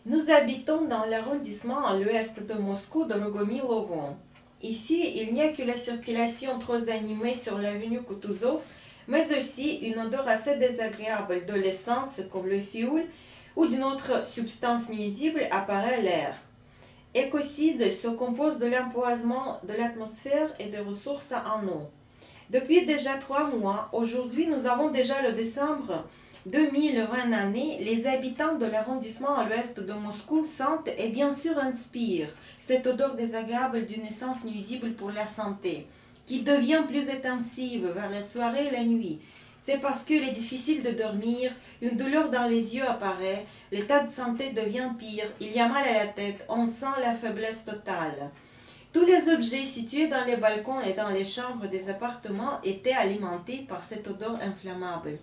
Nous habitons dans l'arrondissement à l'ouest de Moscou de Rogomilovo. Ici, il n'y a que la circulation trop animée sur l'avenue Kutuzov, mais aussi une odeur assez désagréable de l'essence comme le fioul ou d'une autre substance nuisible apparaît à l'air. Écocide se compose de l'empoisonnement de l'atmosphère et des ressources en eau. Depuis déjà 3 mois, aujourd'hui nous avons déjà le décembre 2020 année, les habitants de l'arrondissement à l'ouest de Moscou sentent et bien sûr inspirent cette odeur désagréable d'une essence nuisible pour la santé, qui devient plus intensive vers la soirée et la nuit. C'est parce qu'il est difficile de dormir, une douleur dans les yeux apparaît, l'état de santé devient pire, il y a mal à la tête, on sent la faiblesse totale. Tous les objets situés dans les balcons et dans les chambres des appartements étaient alimentés par cette odeur inflammable.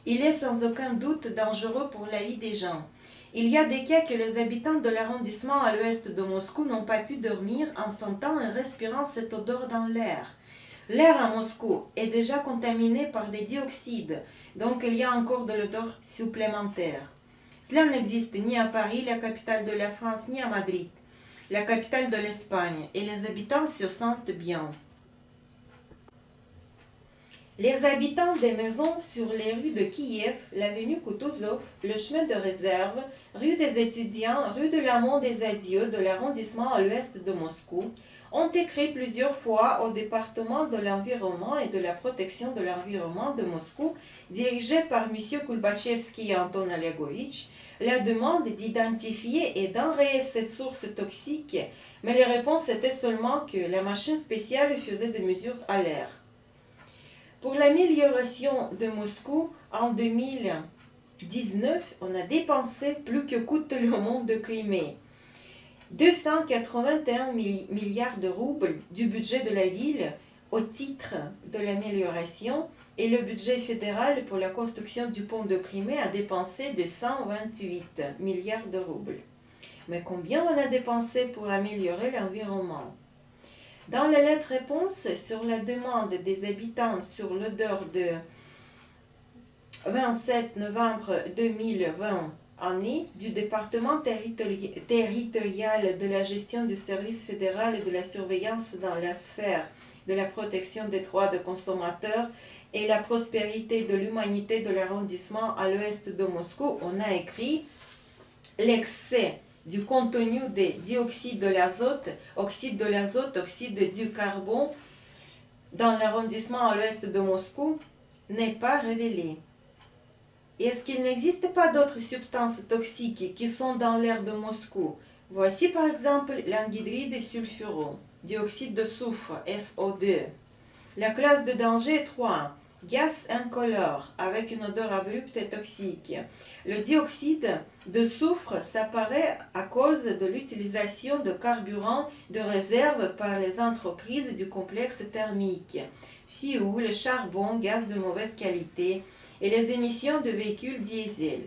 Il est sans aucun doute dangereux pour la vie des gens. Il y a des cas que les habitants de l'arrondissement à l'ouest de Moscou n'ont pas pu dormir en sentant et respirant cette odeur dans l'air. L'air à Moscou est déjà contaminé par des dioxydes, donc il y a encore de l'odeur supplémentaire. Cela n'existe ni à Paris, la capitale de la France, ni à Madrid, la capitale de l'Espagne, et les habitants se sentent bien. Les habitants des maisons sur les rues de Kiev, l'avenue Kutuzov, le chemin de réserve, rue des étudiants, rue de l'amont des adieux de l'arrondissement à l'ouest de Moscou, ont écrit plusieurs fois au département de l'environnement et de la protection de l'environnement de Moscou, dirigé par M. Kulbachevski Anton Olegovitch, la demande d'identifier et d'enrayer cette source toxique, mais les réponses étaient seulement que la machine spéciale faisait des mesures à l'air. Pour l'amélioration de Moscou, en 2019, on a dépensé plus que coûte le monde de Crimée. 281 milliards de roubles du budget de la ville au titre de l'amélioration et le budget fédéral pour la construction du pont de Crimée a dépensé de 128 milliards de roubles. Mais combien on a dépensé pour améliorer l'environnement ? Dans la lettre réponse sur la demande des habitants sur l'odeur de 27 novembre 2020 année du département territorial de la gestion du service fédéral et de la surveillance dans la sphère de la protection des droits des consommateurs et la prospérité de l'humanité de l'arrondissement à l'ouest de Moscou, on a écrit l'excès du contenu des dioxydes de l'azote, oxyde de l'azote, oxyde du carbone dans l'arrondissement à l'ouest de Moscou n'est pas révélé. Est-ce qu'il n'existe pas d'autres substances toxiques qui sont dans l'air de Moscou? Voici par exemple l'anhydride sulfureux, dioxyde de soufre, SO2. La classe de danger est 3. Gaz incolore avec une odeur abrupte et toxique. Le dioxyde de soufre s'apparaît à cause de l'utilisation de carburants de réserve par les entreprises du complexe thermique, fioul, charbon, gaz de mauvaise qualité et les émissions de véhicules diesel.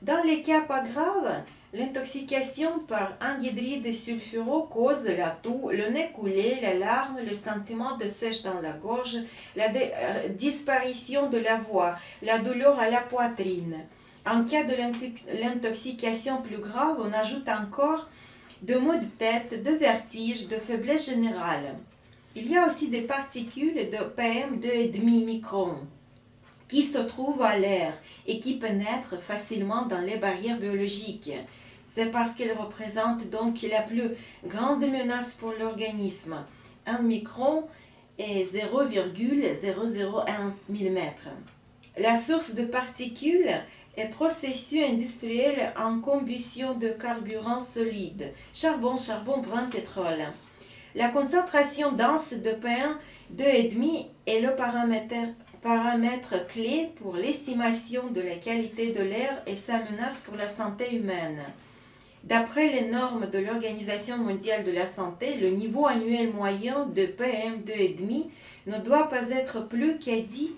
Dans les cas pas graves, l'intoxication par anhydride sulfureux cause la toux, le nez coulé, la larme, le sentiment de sèche dans la gorge, la disparition de la voix, la douleur à la poitrine. En cas de l'intoxication plus grave, on ajoute encore de maux de tête, de vertige, de faiblesse générale. Il y a aussi des particules de PM2,5 microns qui se trouvent à l'air et qui pénètrent facilement dans les barrières biologiques. C'est parce qu'elles représentent donc la plus grande menace pour l'organisme. 1 micron est 0,001 mm. La source de particules est processus industriel en combustion de carburants solides, charbon, brun, pétrole. La concentration dense de PM2,5 est le paramètre clé pour l'estimation de la qualité de l'air et sa menace pour la santé humaine. D'après les normes de l'Organisation mondiale de la santé, le niveau annuel moyen de PM2,5 ne doit pas être plus qu'à 10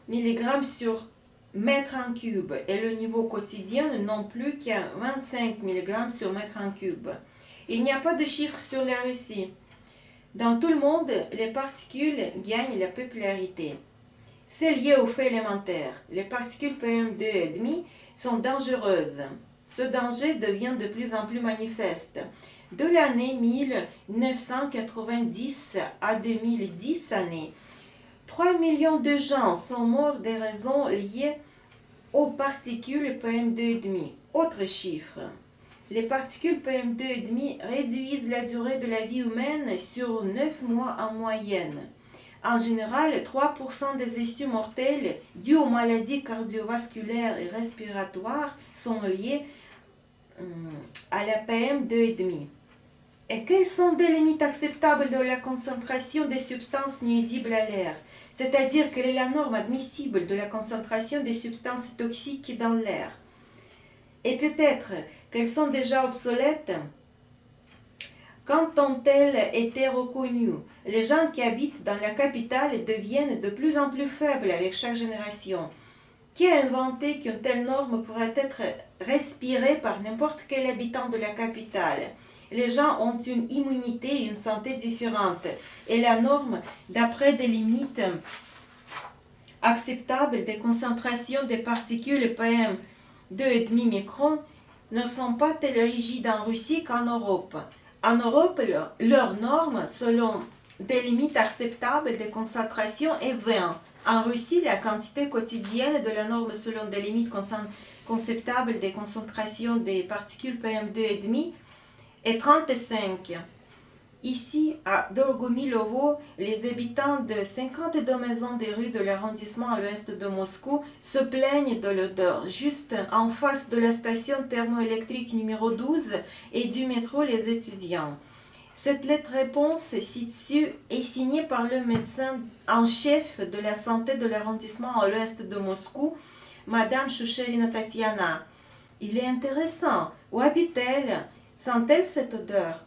mg sur mètre en cube et le niveau quotidien non plus qu'à 25 mg sur mètre en cube. Il n'y a pas de chiffre sur la Russie. Dans tout le monde, les particules gagnent la popularité. C'est lié au fait élémentaire. Les particules PM2,5 sont dangereuses. Ce danger devient de plus en plus manifeste. De l'année 1990 à 2010 année, 3 millions de gens sont morts des raisons liées aux particules PM2,5. Autre chiffre. Les particules PM2,5 réduisent la durée de la vie humaine sur 9 mois en moyenne. En général, 3% des issues mortelles dues aux maladies cardiovasculaires et respiratoires sont liées à la PM2,5. Et quelles sont les limites acceptables de la concentration des substances nuisibles à l'air? C'est-à-dire, quelle est la norme admissible de la concentration des substances toxiques dans l'air? Et peut-être qu'elles sont déjà obsolètes? Quand ont-elles été reconnues? Les gens qui habitent dans la capitale deviennent de plus en plus faibles avec chaque génération. Qui a inventé qu'une telle norme pourrait être respirée par n'importe quel habitant de la capitale? Les gens ont une immunité et une santé différentes. Et la norme, d'après des limites acceptables des concentrations des particules PM2,5 microns, ne sont pas telles rigides en Russie qu'en Europe. En Europe, leur norme, selon des limites acceptables des concentrations, est 20. En Russie, la quantité quotidienne de la norme selon des limites acceptables des concentrations des particules PM2,5 est 35. Ici, à Dorgomilovo, les habitants de 52 maisons des rues de l'arrondissement à l'ouest de Moscou se plaignent de l'odeur. Juste en face de la station thermoélectrique numéro 12 et du métro Les Étudiants. Cette lettre-réponse ci-dessus est signée par le médecin en chef de la santé de l'arrondissement à l'ouest de Moscou, Madame Choucherina Tatiana. Il est intéressant. Où habite-t-elle? Sent-elle cette odeur?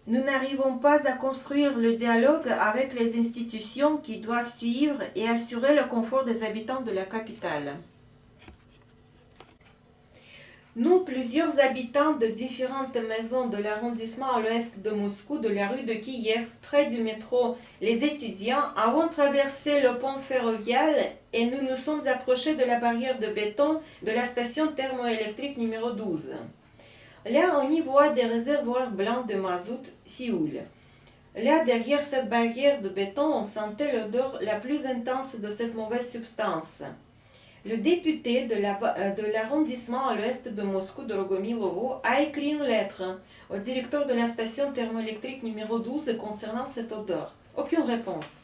Nous n'arrivons pas à construire le dialogue avec les institutions qui doivent suivre et assurer le confort des habitants de la capitale. Nous, plusieurs habitants de différentes maisons de l'arrondissement à l'ouest de Moscou, de la rue de Kiev, près du métro Les Étudiants, avons traversé le pont ferroviaire et nous nous sommes approchés de la barrière de béton de la station thermoélectrique numéro 12. Là, on y voit des réservoirs blancs de mazout, fioul. Là, derrière cette barrière de béton, on sentait l'odeur la plus intense de cette mauvaise substance. Le député de l'arrondissement à l'ouest de Moscou, Dorgomilovo, a écrit une lettre au directeur de la station thermoélectrique numéro 12 concernant cette odeur. Aucune réponse.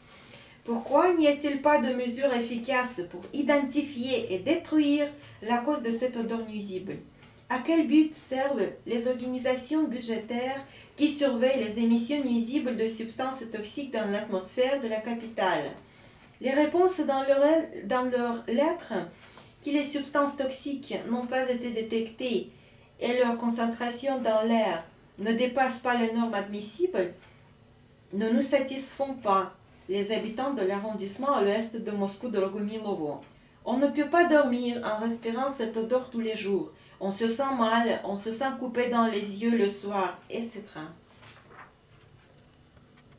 Pourquoi n'y a-t-il pas de mesures efficaces pour identifier et détruire la cause de cette odeur nuisible? À quel but servent les organisations budgétaires qui surveillent les émissions nuisibles de substances toxiques dans l'atmosphère de la capitale? Les réponses dans leur lettre que les substances toxiques n'ont pas été détectées et leur concentration dans l'air ne dépasse pas les normes admissibles ne nous satisfont pas, les habitants de l'arrondissement à l'ouest de Moscou de Dorgomilovo. On ne peut pas dormir en respirant cette odeur tous les jours. On se sent mal, on se sent coupé dans les yeux le soir, etc.